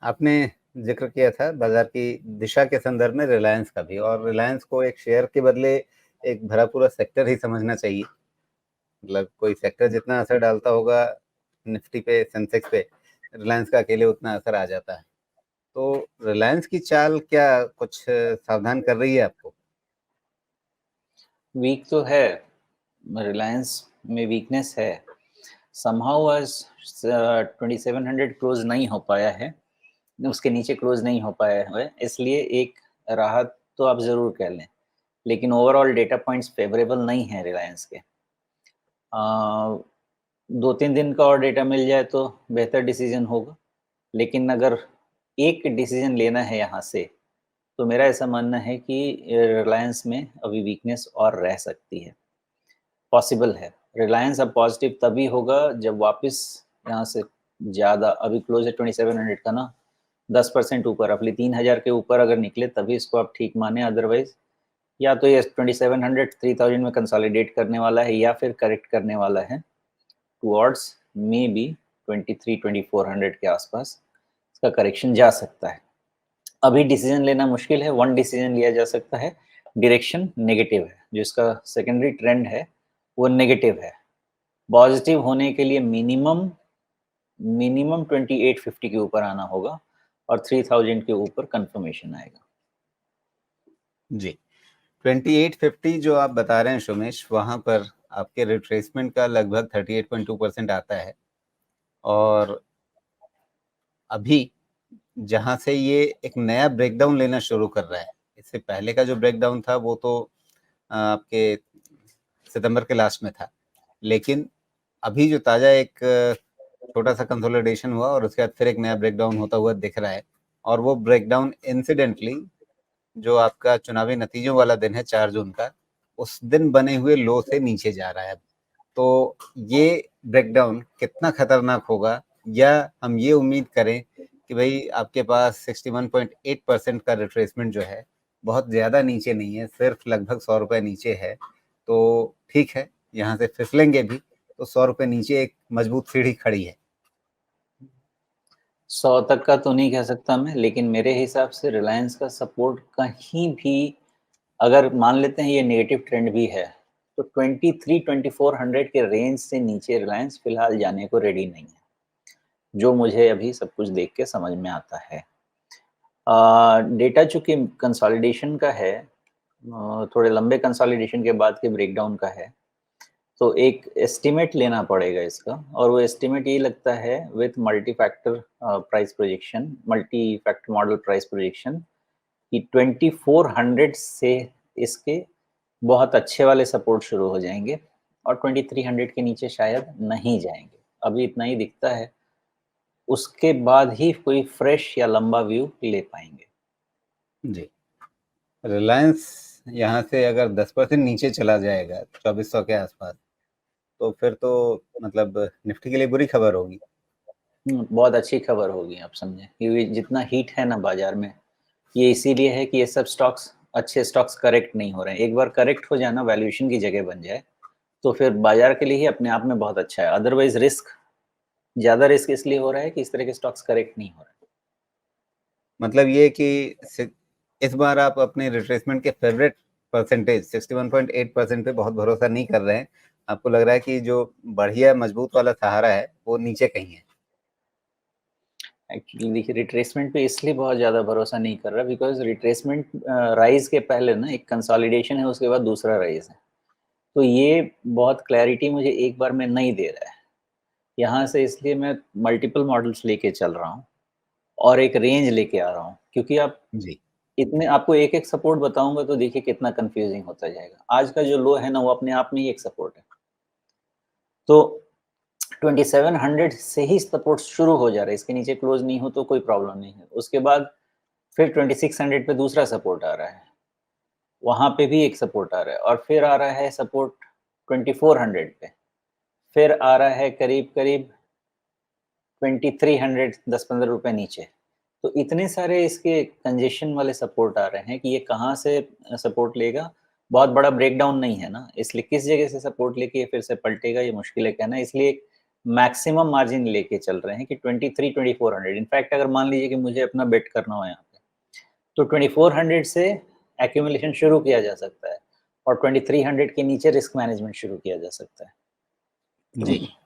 आपने जिक्र किया था बाजार की दिशा के संदर्भ में रिलायंस का भी, और रिलायंस को एक शेयर के बदले एक भरा पूरा सेक्टर ही समझना चाहिए। मतलब कोई सेक्टर जितना असर डालता होगा निफ्टी पे, सेंसेक्स पे, रिलायंस का अकेले उतना असर आ जाता है। तो रिलायंस की चाल क्या कुछ सावधान कर रही है आपको? वीक तो है, रिलायंस में वीकनेस है। समहाउ आज 2700 क्लोज नहीं हो पाया है, उसके नीचे क्लोज नहीं हो पाया है, इसलिए एक राहत तो आप ज़रूर कह लें, लेकिन ओवरऑल डेटा पॉइंट्स फेवरेबल नहीं है रिलायंस के। 2-3 दिन का और डेटा मिल जाए तो बेहतर डिसीजन होगा, लेकिन अगर एक डिसीजन लेना है यहाँ से, तो मेरा ऐसा मानना है कि रिलायंस में अभी वीकनेस और रह सकती है, पॉसिबल है। रिलायंस अब पॉजिटिव तभी होगा जब वापस यहाँ से ज़्यादा, अभी क्लोज है 2700 का ना, 10% ऊपर, अपनी 3000 के ऊपर अगर निकले तभी इसको आप ठीक माने, अदरवाइज या तो ये 2700 3000 में कंसोलिडेट करने वाला है या फिर करेक्ट करने वाला है टुवर्ड्स मे बी 23-2400 के आसपास इसका करेक्शन जा सकता है। अभी डिसीजन लेना मुश्किल है, वन डिसीजन लिया जा सकता है, डायरेक्शन नेगेटिव है, जो इसका सेकेंडरी ट्रेंड है वो नेगेटिव है। पॉजिटिव होने के लिए मिनिमम मिनिमम 2850 के ऊपर आना होगा और 3000 के ऊपर कंफर्मेशन आएगा। जी, 2850 जो आप बता रहे हैं सुमेश, वहां पर आपके रिट्रेसमेंट का लगभग 38.2% आता है। और अभी जहां से ये एक नया ब्रेकडाउन लेना शुरू कर रहा है, इससे पहले का जो ब्रेकडाउन था वो तो आपके सितंबर के लास्ट में था, लेकिन अभी जो ताजा एक छोटा सा कंसोलिडेशन हुआ और उसके बाद फिर एक नया ब्रेकडाउन होता हुआ दिख रहा है। और वो ब्रेकडाउन इंसिडेंटली जो आपका चुनावी नतीजों वाला दिन है 4 जून का, उस दिन बने हुए लो से नीचे जा रहा है। तो ये ब्रेकडाउन कितना खतरनाक होगा, या हम ये उम्मीद करें कि भाई आपके पास 61.8% का रिट्रेसमेंट जो है बहुत ज़्यादा नीचे नहीं है, सिर्फ लगभग 100 रुपये नीचे है, तो ठीक है, यहाँ से फिसलेंगे भी तो 100 रुपये नीचे एक मजबूत सीढ़ी खड़ी है। 100 तक का तो नहीं कह सकता मैं, लेकिन मेरे हिसाब से रिलायंस का सपोर्ट कहीं भी, अगर मान लेते हैं ये नेगेटिव ट्रेंड भी है, तो 23-2400 के रेंज से नीचे रिलायंस फिलहाल जाने को रेडी नहीं है, जो मुझे अभी सब कुछ देख के समझ में आता है। डेटा चूंकि कंसोलिडेशन का है, थोड़े लंबे कंसोलिडेशन के बाद के ब्रेकडाउन का है, तो एक एस्टिमेट लेना पड़ेगा इसका, और वो एस्टिमेट ये लगता है with multi factor price projection, multi factor model price projection, कि 2400 से इसके बहुत अच्छे वाले सपोर्ट शुरू हो जाएंगे और 2300 के नीचे शायद नहीं जाएंगे, अभी इतना ही दिखता है। उसके बाद ही कोई फ्रेश या लंबा व्यू ले पाएंगे। जी, रिलायंस यहाँ से अगर 10% नीचे चला जाएगा 2400 के आसपास, तो फिर तो मतलब निफ्टी के लिए बुरी खबर होगी। बहुत अच्छी खबर होगी, आप समझे, क्योंकि जितना हीट है ना बाजार में, ये इसीलिए है कि ये सब स्टॉक्स, अच्छे स्टॉक्स करेक्ट नहीं हो रहे हैं। एक बार करेक्ट हो जाना, वैल्यूएशन की जगह बन जाए, तो फिर बाजार के लिए ही अपने आप में बहुत अच्छा है। अदरवाइज रिस्क, ज़्यादा रिस्क इसलिए हो रहा है कि इस तरह के स्टॉक्स करेक्ट नहीं हो रहे हैं। मतलब ये कि इस बार आप अपने रिट्रेसमेंट के फेवरेट परसेंटेज 61.8% पे बहुत भरोसा नहीं कर रहे हैं। आपको लग रहा है कि जो बढ़िया मजबूत वाला सहारा है वो नीचे कहीं है। एक्चुअली देखिए, रिट्रेसमेंट पे इसलिए बहुत ज़्यादा भरोसा नहीं कर रहा बिकॉज रिट्रेसमेंट राइज के पहले ना एक कंसोलिडेशन है, उसके बाद दूसरा राइज है, तो ये बहुत क्लैरिटी मुझे एक बार में नहीं दे रहा है यहाँ से, इसलिए मैं मल्टीपल मॉडल्स लेके चल रहा हूँ और एक रेंज लेके आ रहा हूँ, क्योंकि आप जी। इतने, आपको एक एक सपोर्ट बताऊंगा तो देखिए कितना कंफ्यूजिंग होता जाएगा। आज का जो लो है ना, वो अपने आप में ही एक सपोर्ट है, तो 2700 से ही सपोर्ट शुरू हो जा रहा है, इसके नीचे क्लोज नहीं हो तो कोई प्रॉब्लम नहीं है। उसके बाद फिर 2600 पे दूसरा सपोर्ट आ रहा है, वहां पे भी एक सपोर्ट आ रहा है, और फिर आ रहा है सपोर्ट 2400 पे, फिर आ रहा है करीब करीब 2300, 10-15 रुपए नीचे। तो इतने सारे इसके कंजेशन वाले सपोर्ट आ रहे हैं कि ये कहाँ से सपोर्ट लेगा। बहुत बड़ा ब्रेकडाउन नहीं है ना, इसलिए किस जगह से सपोर्ट लेके ये फिर से पलटेगा, ये मुश्किल है कहना। इसलिए मैक्सिमम मार्जिन लेके चल रहे हैं कि 23-2400। इनफैक्ट अगर मान लीजिए कि मुझे अपना बेट करना हो यहाँ पे, तो 2400 से एक्यूमुलेशन शुरू किया जा सकता है और 2300 के नीचे रिस्क मैनेजमेंट शुरू किया जा सकता है। जी।